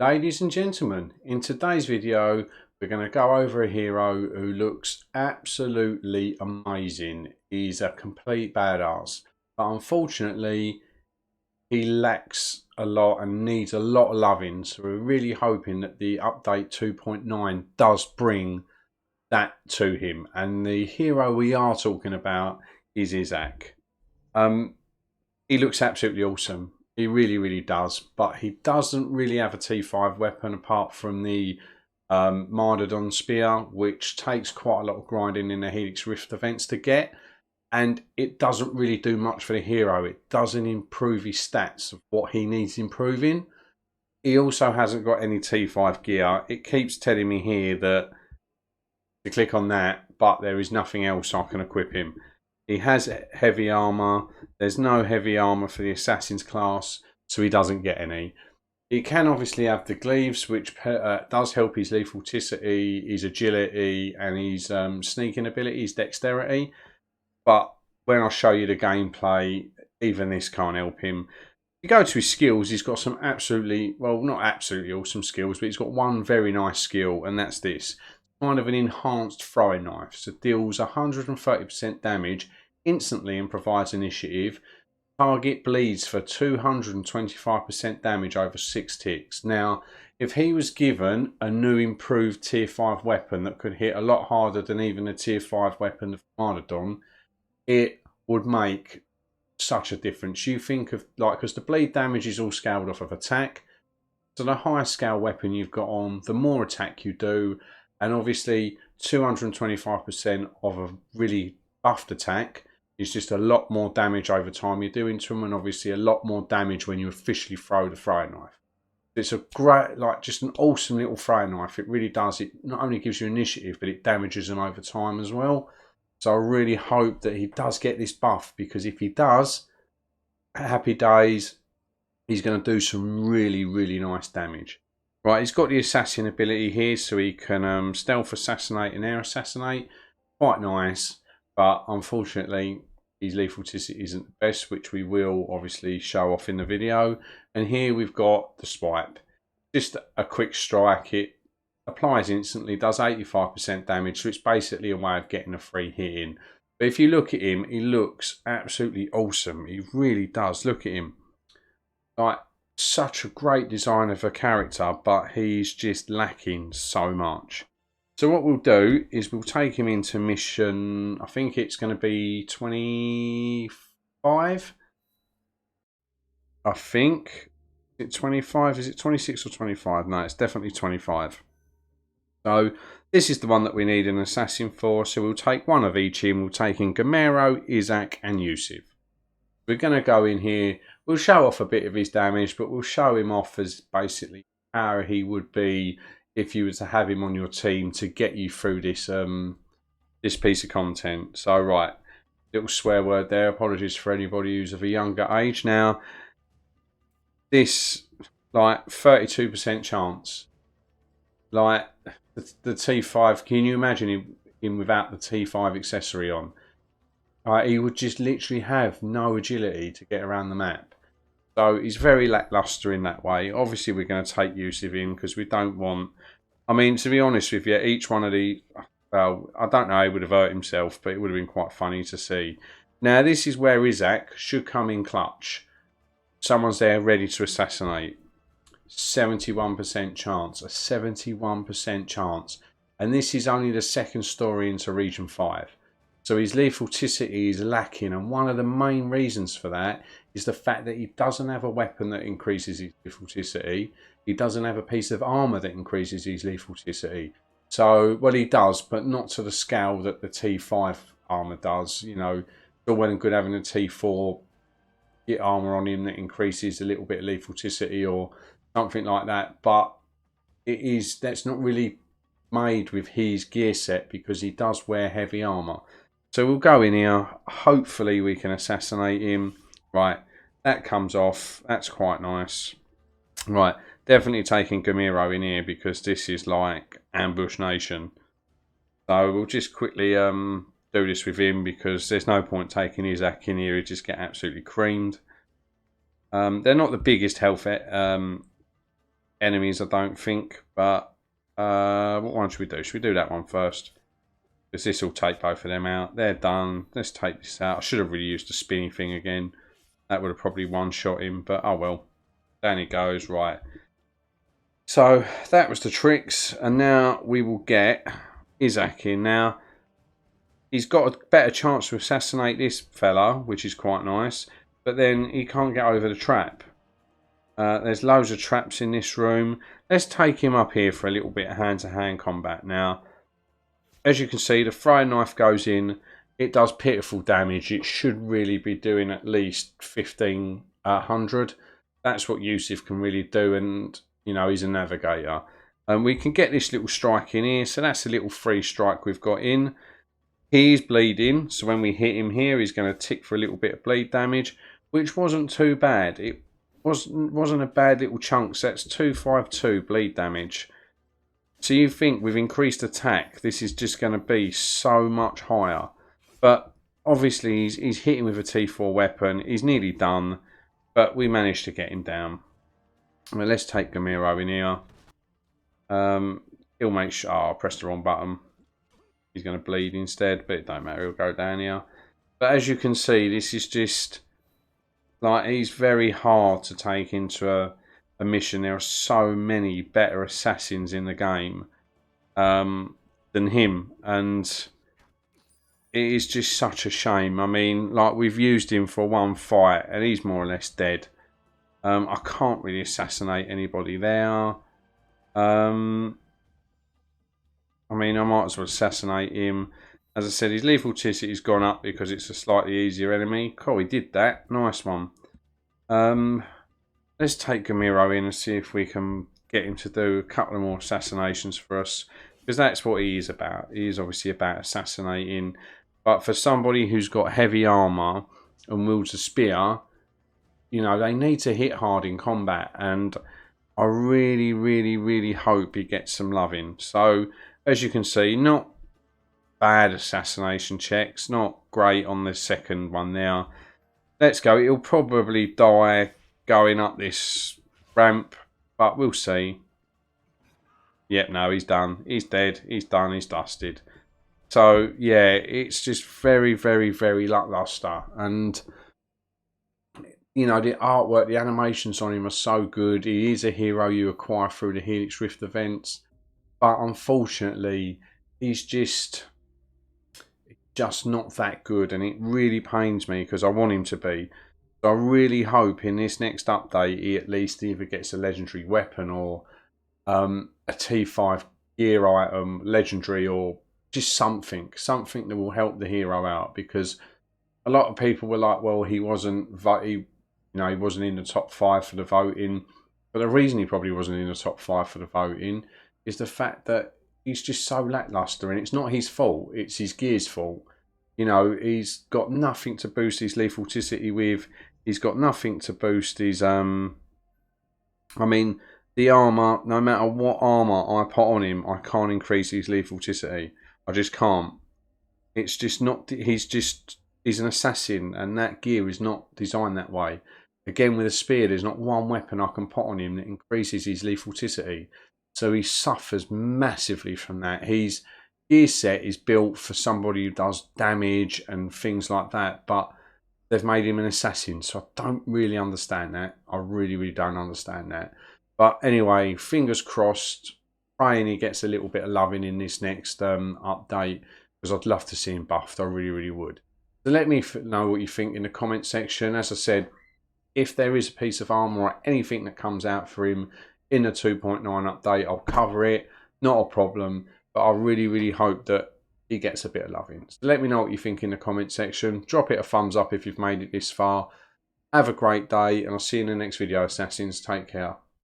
Ladies and gentlemen, in today's video we're going to go over a hero who looks absolutely amazing. He's a complete badass, but unfortunately he lacks a lot and needs a lot of loving, so we're really hoping that the update 2.9 does bring that to him. And the hero we are talking about is Ishak. He looks absolutely awesome. He really does, but he doesn't really have a T5 weapon apart from the Martyrdon Spear, which takes quite a lot of grinding in the Helix Rift events to get, and it doesn't really do much for the hero. It doesn't improve his stats of what he needs improving. He also hasn't got any T5 gear. It keeps telling me here that to click on that, but there is nothing else I can equip him. He has heavy armor. There's no heavy armor for the assassin's class, so he doesn't get any. He can obviously have the glaives, which does help his lethalticity, his agility, and his sneaking ability, his dexterity. But when I show you the gameplay, even this can't help him. If you go to his skills, he's got some absolutely, well, not absolutely awesome skills, but he's got one very nice skill, and that's this. Kind of an enhanced throwing knife, so deals 130% damage instantly and provides initiative. Target bleeds for 225% damage over 6 ticks. Now, if he was given a new improved tier 5 weapon that could hit a lot harder than even a tier 5 weapon of Martyrdon, it would make such a difference. You think of, like, because the bleed damage is all scaled off of attack, so the higher scale weapon you've got on, the more attack you do. And obviously 225% of a really buffed attack is just a lot more damage over time you're doing to them, and obviously a lot more damage when you officially throw the throwing knife. It's a great, like, just an awesome little throwing knife. It really does. It not only gives you initiative, but it damages them over time as well. So I really hope that he does get this buff, because if he does, happy days, he's going to do some really nice damage. Right, he's got the assassin ability here, so he can stealth assassinate and air assassinate. Quite nice, but unfortunately his lethalticity isn't the best, which we will obviously show off in the video. And here we've got the swipe. Just a quick strike. It applies instantly, does 85% damage, so it's basically a way of getting a free hit in. But if you look at him, he looks absolutely awesome. He really does. Look at him. Like, such a great design of a character, but he's just lacking so much. So what we'll do is we'll take him into mission, I think it's going to be 25, I think. Is it 25? Is it 26 or 25? No, it's definitely 25. So this is the one that we need an assassin for, so we'll take one of each in. We'll take in Gamero, Ishak and Yusuf. We're going to go in here. We'll show off a bit of his damage, but we'll show him off as basically how he would be if you were to have him on your team to get you through this this piece of content. So, right, little swear word there. Apologies for anybody who's of a younger age. Now, this, like, 32% chance. Like, the T5, can you imagine him without the T5 accessory on? He would just literally have no agility to get around the map. So he's very lackluster in that way. Obviously, we're going to take Yusuf in because we don't want... I mean, to be honest with you, each one of the... Well, I don't know how he would have hurt himself, but it would have been quite funny to see. Now, this is where Ishak should come in clutch. Someone's there ready to assassinate. 71% chance. A 71% chance. And this is only the second story into Region 5. So his lethalticity is lacking, and one of the main reasons for that is the fact that he doesn't have a weapon that increases his lethalticity. He doesn't have a piece of armour that increases his lethalticity. So, well, he does, but not to the scale that the T5 armour does. You know, it's all well and good having a T4 get armour on him that increases a little bit of lethalticity or something like that, but that's not really made with his gear set because he does wear heavy armour. So we'll go in here. Hopefully we can assassinate him. Right, that comes off. That's quite nice. Right, definitely taking Gamero in here because this is like Ambush Nation. So we'll just quickly do this with him because there's no point taking Ishak in here. He'll just get absolutely creamed. They're not the biggest health enemies, I don't think. But what one should we do? Should we do that one first? Because this will take both of them out. They're done. Let's take this out. I should have really used the spinny thing again. That would have probably one-shot him, but oh well. Down he goes, right. So that was the tricks, and now we will get Ishak in. Now, he's got a better chance to assassinate this fella, which is quite nice, but then he can't get over the trap. There's loads of traps in this room. Let's take him up here for a little bit of hand-to-hand combat. Now, as you can see, the throwing knife goes in. It does pitiful damage. It should really be doing at least 1500. That's what Yusuf can really do, and you know, he's a navigator. And we can get this little strike in here, so that's a little free strike we've got in. He's bleeding, so when we hit him here, he's going to tick for a little bit of bleed damage, which wasn't too bad. It wasn't a bad little chunk, so that's 252 bleed damage. So you think with increased attack, this is just going to be so much higher. But obviously he's hitting with a T4 weapon. He's nearly done, but we managed to get him down. Well, let's take Gamiro in here. He'll make sure... Oh, I pressed the wrong button. He's going to bleed instead, but it don't matter. He'll go down here. But as you can see, this is just... like, he's very hard to take into a mission. There are so many better assassins in the game than him, and it is just such a shame. I mean, like, we've used him for one fight and he's more or less dead. I can't really assassinate anybody there. I mean, I might as well assassinate him. As I said, his lethal toxicity's gone up because it's a slightly easier enemy. Cool, he did that. Nice one. Let's take Gamiro in and see if we can get him to do a couple of more assassinations for us. Because that's what he is about. He is obviously about assassinating. But for somebody who's got heavy armour and wields a spear, you know, they need to hit hard in combat. And I really, really, really hope he gets some loving. So, as you can see, not bad assassination checks. Not great on the second one there. Let's go. He'll probably die going up this ramp, but we'll see. Yep, no, he's done. He's dead. He's done. He's dusted. So, yeah, it's just very, very, very lackluster. And, you know, the artwork, the animations on him are so good. He is a hero you acquire through the Helix Rift events. But unfortunately, he's just not that good. And it really pains me because I want him to be. So I really hope in this next update he at least either gets a legendary weapon or a T5 gear item, legendary, or just something that will help the hero out. Because a lot of people were like, well, he wasn't in the top 5 for the voting. But the reason he probably wasn't in the top 5 for the voting is the fact that he's just so lackluster, and it's not his fault, it's his gear's fault. You know, he's got nothing to boost his lethal toxicity with. He's got nothing to boost his I mean, the armor, no matter what armor I put on him, I can't increase his lethal toxicity. I just can't. It's just not. He's an assassin, and that gear is not designed that way. Again, with a spear, there's not one weapon I can put on him that increases his lethal toxicity. So he suffers massively from that. His gear set is built for somebody who does damage and things like that, but they've made him an assassin, so I don't really understand that. I really, really don't understand that. But anyway, fingers crossed, praying he gets a little bit of loving in this next update, because I'd love to see him buffed. I really, really would. So let me know what you think in the comment section. As I said, if there is a piece of armor or anything that comes out for him in the 2.9 update, I'll cover it. Not a problem. But I really, really hope that he gets a bit of loving. So let me know what you think in the comment section. Drop it a thumbs up if you've made it this far. Have a great day, and I'll see you in the next video, Assassins. Take care.